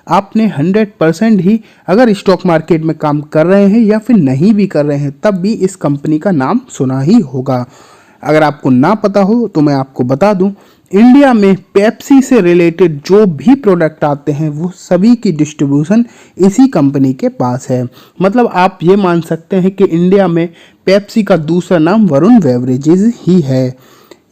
आपने 100% ही अगर stock market में काम कर रहे हैं या फिर नहीं भी कर रहे हैं तब भी इस कंपनी का नाम सुना ही होगा। अगर आपको ना पता हो तो मैं आपको बता दूं, इंडिया में पेप्सी से रिलेटेड जो भी प्रोडक्ट आते हैं वो सभी की डिस्ट्रीब्यूशन इसी कंपनी के पास है। मतलब आप ये मान सकते हैं कि इंडिया में पेप्सी का दूसरा नाम वरुण बेवरेजेज ही है।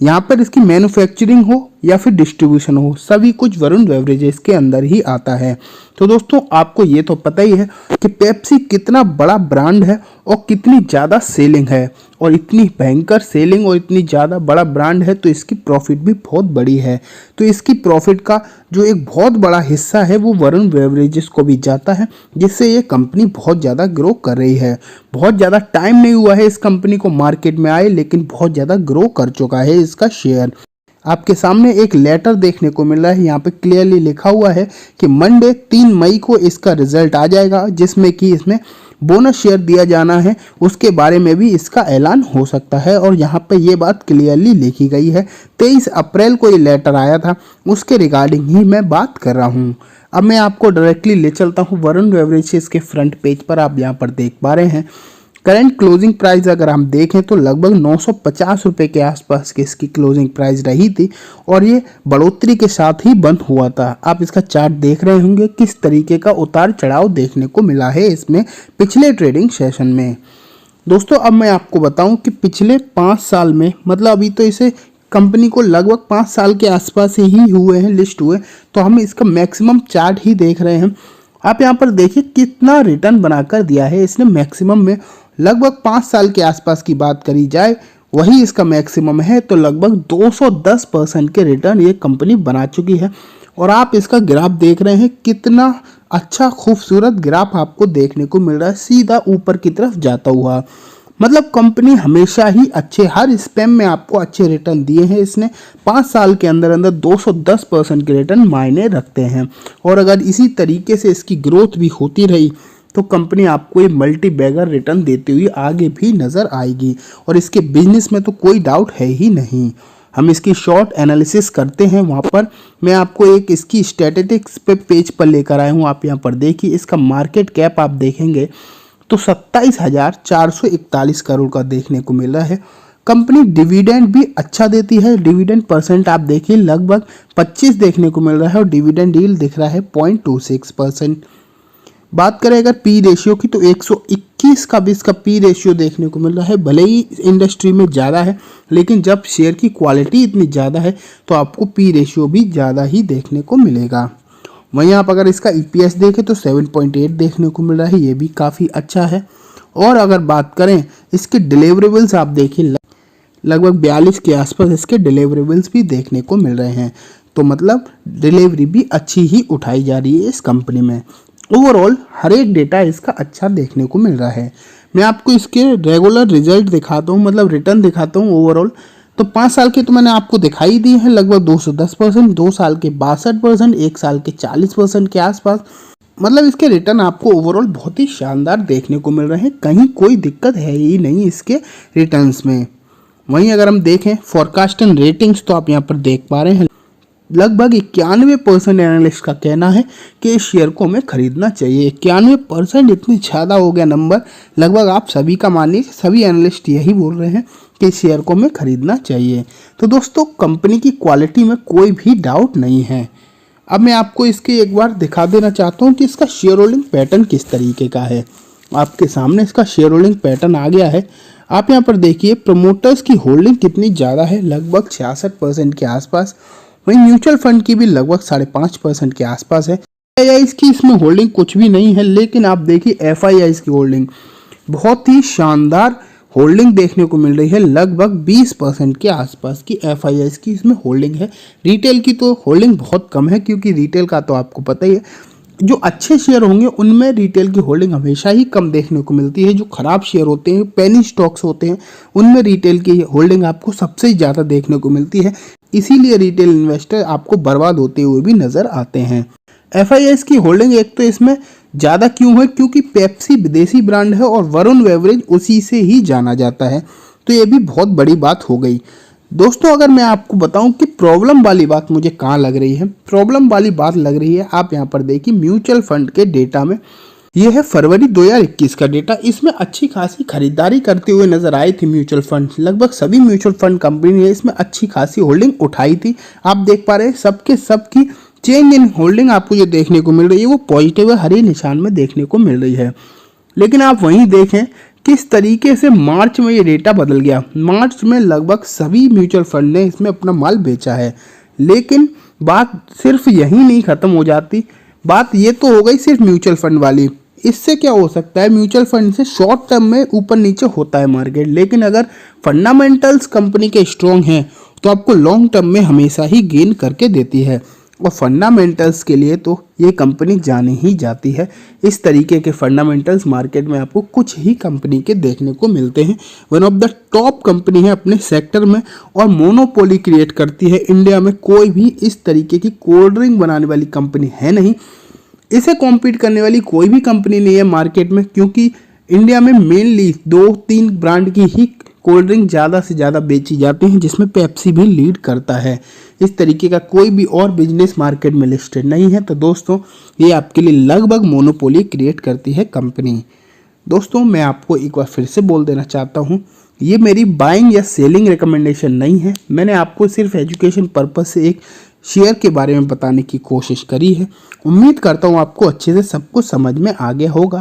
यहाँ पर इसकी मैन्युफैक्चरिंग हो या फिर डिस्ट्रीब्यूशन हो, सभी कुछ वरुण बेवरेजेस के अंदर ही आता है। तो दोस्तों आपको ये तो पता ही है कि पेप्सी कितना बड़ा ब्रांड है और कितनी ज़्यादा सेलिंग है, और इतनी भयंकर सेलिंग और इतनी ज़्यादा बड़ा ब्रांड है तो इसकी प्रॉफिट भी बहुत बड़ी है। तो इसकी प्रॉफिट का जो एक बहुत बड़ा हिस्सा है वो वरुण बेवरेजेस को भी जाता है, जिससे ये कंपनी बहुत ज़्यादा ग्रो कर रही है। बहुत ज़्यादा टाइम नहीं हुआ है इस कंपनी को मार्केट में आए, लेकिन बहुत ज़्यादा ग्रो कर चुका है इसका शेयर। आपके सामने एक लेटर देखने को मिल रहा है, यहाँ पे क्लियरली लिखा हुआ है कि मंडे 3 मई को इसका रिजल्ट आ जाएगा, जिसमें कि इसमें बोनस शेयर दिया जाना है, उसके बारे में भी इसका ऐलान हो सकता है। और यहाँ पे ये बात क्लियरली लिखी गई है। 23 अप्रैल को ये लेटर आया था, उसके रिगार्डिंग ही मैं बात कर रहा हूँ। अब मैं आपको डायरेक्टली ले चलता हूँ वरुण बेवरेजेस के फ्रंट पेज पर। आप यहाँ पर देख पा रहे हैं करंट क्लोजिंग प्राइस अगर हम देखें तो लगभग 950 रुपये के आसपास की इसकी क्लोजिंग प्राइस रही थी, और ये बढ़ोतरी के साथ ही बंद हुआ था। आप इसका चार्ट देख रहे होंगे किस तरीके का उतार चढ़ाव देखने को मिला है इसमें पिछले ट्रेडिंग सेशन में। दोस्तों अब मैं आपको बताऊं कि पिछले 5 साल में, मतलब अभी तो इसे कंपनी को लगभग 5 साल के आसपास ही हुए हैं लिस्ट हुए, तो हम इसका मैक्सिमम चार्ट ही देख रहे हैं। आप यहाँ पर देखिए कितना रिटर्न बनाकर दिया है इसने मैक्सिमम में। लगभग 5 साल के आसपास की बात करी जाए वही इसका मैक्सिमम है, तो लगभग 210% के रिटर्न ये कंपनी बना चुकी है। और आप इसका ग्राफ देख रहे हैं, कितना अच्छा खूबसूरत ग्राफ आपको देखने को मिल रहा है, सीधा ऊपर की तरफ जाता हुआ। मतलब कंपनी हमेशा ही अच्छे, हर स्पैम में आपको अच्छे रिटर्न दिए हैं इसने। 5 साल के अंदर अंदर 210% के रिटर्न मायने रखते हैं। और अगर इसी तरीके से इसकी ग्रोथ भी होती रही तो कंपनी आपको ये मल्टी बैगर रिटर्न देती हुई आगे भी नज़र आएगी, और इसके बिजनेस में तो कोई डाउट है ही नहीं। हम इसकी शॉर्ट एनालिसिस करते हैं, वहाँ पर मैं आपको एक इसकी स्टैटिस्टिक्स पे पेज पर लेकर आया हूँ। आप यहाँ पर देखिए इसका मार्केट कैप आप देखेंगे तो 27,441 करोड़ का देखने को मिल रहा है। कंपनी डिविडेंड भी अच्छा देती है, डिविडेंड परसेंट आप देखिए लगभग 25 देखने को मिल रहा है, और डिविडेंड यील्ड दिख रहा है 0.26%। बात करें अगर पी रेशियो की तो 121 का भी इसका पी रेशियो देखने को मिल रहा है। भले ही इंडस्ट्री में ज़्यादा है, लेकिन जब शेयर की क्वालिटी इतनी ज़्यादा है तो आपको पी रेशियो भी ज़्यादा ही देखने को मिलेगा। वहीं आप अगर इसका ईपीएस देखें तो 7.8 देखने को मिल रहा है, ये भी काफ़ी अच्छा है। और अगर बात करें इसके डिलीवरेबल्स आप देखिए लगभग 42 के आसपास इसके डिलीवरेबल्स भी देखने को मिल रहे हैं। तो मतलब डिलीवरी भी अच्छी ही उठाई जा रही है इस कंपनी में। ओवरऑल हर एक डेटा इसका अच्छा देखने को मिल रहा है। मैं आपको इसके रेगुलर रिजल्ट दिखाता हूँ, मतलब रिटर्न दिखाता हूँ ओवरऑल। तो 5 साल के तो मैंने आपको दिखाई दिए हैं लगभग 210%, 2 साल के 62%, 1 साल के 40% के आसपास। मतलब इसके रिटर्न आपको ओवरऑल बहुत ही शानदार देखने को मिल रहे हैं, कहीं कोई दिक्कत है ही नहीं इसके रिटर्न्स में। वहीं अगर हम देखें फॉरकास्ट एंड रेटिंग्स तो आप यहाँ पर देख पा रहे हैं लगभग 91% एनालिस्ट का कहना है कि इस शेयर को हमें खरीदना चाहिए। 91% इतनी ज़्यादा हो गया नंबर, लगभग आप सभी का मानिए, सभी एनालिस्ट यही बोल रहे हैं कि इस शेयर को हमें खरीदना चाहिए। तो दोस्तों कंपनी की क्वालिटी में कोई भी डाउट नहीं है। अब मैं आपको इसके एक बार दिखा देना चाहता हूँ कि इसका शेयर होल्डिंग पैटर्न किस तरीके का है। आपके सामने इसका शेयर होल्डिंग पैटर्न आ गया है। आप यहाँ पर देखिए प्रमोटर्स की होल्डिंग कितनी ज़्यादा है, लगभग 66% के आसपास। वहीं म्यूचुअल फंड की भी लगभग 5.5% के आसपास है। एफआईआईज की इसमें होल्डिंग कुछ भी नहीं है, लेकिन आप देखिए एफआईआईज की होल्डिंग बहुत ही शानदार होल्डिंग देखने को मिल रही है, लगभग 20% के आसपास की एफआईआईज की इसमें होल्डिंग है। रिटेल की तो होल्डिंग बहुत कम है, क्योंकि रिटेल का तो आपको पता ही है जो अच्छे शेयर होंगे उनमें रिटेल की होल्डिंग हमेशा ही कम देखने को मिलती है। जो खराब शेयर होते हैं, पेनी स्टॉक्स होते हैं, उनमें रिटेल की होल्डिंग आपको सबसे ज़्यादा देखने को मिलती है। इसीलिए रिटेल इन्वेस्टर आपको बर्बाद होते हुए भी नजर आते हैं। एफआईआईज की होल्डिंग एक तो इसमें ज़्यादा क्यों है, क्योंकि पेप्सी विदेशी ब्रांड है और वरुण बेवरेज उसी से ही जाना जाता है, तो ये भी बहुत बड़ी बात हो गई। दोस्तों अगर मैं आपको बताऊं कि प्रॉब्लम वाली बात मुझे कहाँ लग रही है, प्रॉब्लम वाली बात लग रही है, आप यहाँ पर देखिए म्यूचुअल फंड के डेटा में। ये है फरवरी 2021 का डेटा। इसमें अच्छी खासी खरीदारी करते हुए नजर आए थे म्यूचुअल फंड। लगभग सभी म्यूचुअल फंड कंपनी ने इसमें अच्छी खासी होल्डिंग उठाई थी। आप देख पा रहे हैं सबके सबकी चेंज इन होल्डिंग आपको जो देखने को मिल रही है वो पॉजिटिव हरे निशान में देखने को मिल रही है। लेकिन आप वहीं देखें किस तरीके से मार्च में ये डेटा बदल गया। मार्च में लगभग सभी म्यूचुअल फंड ने इसमें अपना माल बेचा है। लेकिन बात सिर्फ यहीं नहीं खत्म हो जाती। बात ये तो हो गई सिर्फ म्यूचुअल फंड वाली। इससे क्या हो सकता है, म्यूचुअल फंड से शॉर्ट टर्म में ऊपर नीचे होता है मार्केट, लेकिन अगर फंडामेंटल्स कंपनी के स्ट्रॉन्ग हैं तो आपको लॉन्ग टर्म में हमेशा ही गेन करके देती है। और फंडामेंटल्स के लिए तो ये कंपनी जानी ही जाती है। इस तरीके के फंडामेंटल्स मार्केट में आपको कुछ ही कंपनी के देखने को मिलते हैं। One of the top company है अपने सेक्टर में और मोनोपोली क्रिएट करती है। इंडिया में कोई भी इस तरीके की कोल्ड ड्रिंक बनाने वाली कंपनी है नहीं। इसे कॉम्पीट करने वाली कोई भी कंपनी नहीं है मार्केट में, क्योंकि इंडिया में मेनली 2-3 ब्रांड की ही कोल्ड ड्रिंक ज़्यादा से ज़्यादा बेची जाती हैं, जिसमें पेप्सी भी लीड करता है। इस तरीके का कोई भी और बिजनेस मार्केट में लिस्टेड नहीं है। तो दोस्तों ये आपके लिए लगभग मोनोपोली क्रिएट करती है कंपनी। दोस्तों मैं आपको एक बार फिर से बोल देना चाहता हूँ, ये मेरी बाइंग या सेलिंग रिकमेंडेशन नहीं है। मैंने आपको सिर्फ एजुकेशन पर्पस से एक शेयर के बारे में बताने की कोशिश करी है। उम्मीद करता हूँ आपको अच्छे से सब कुछ समझ में आ गया होगा।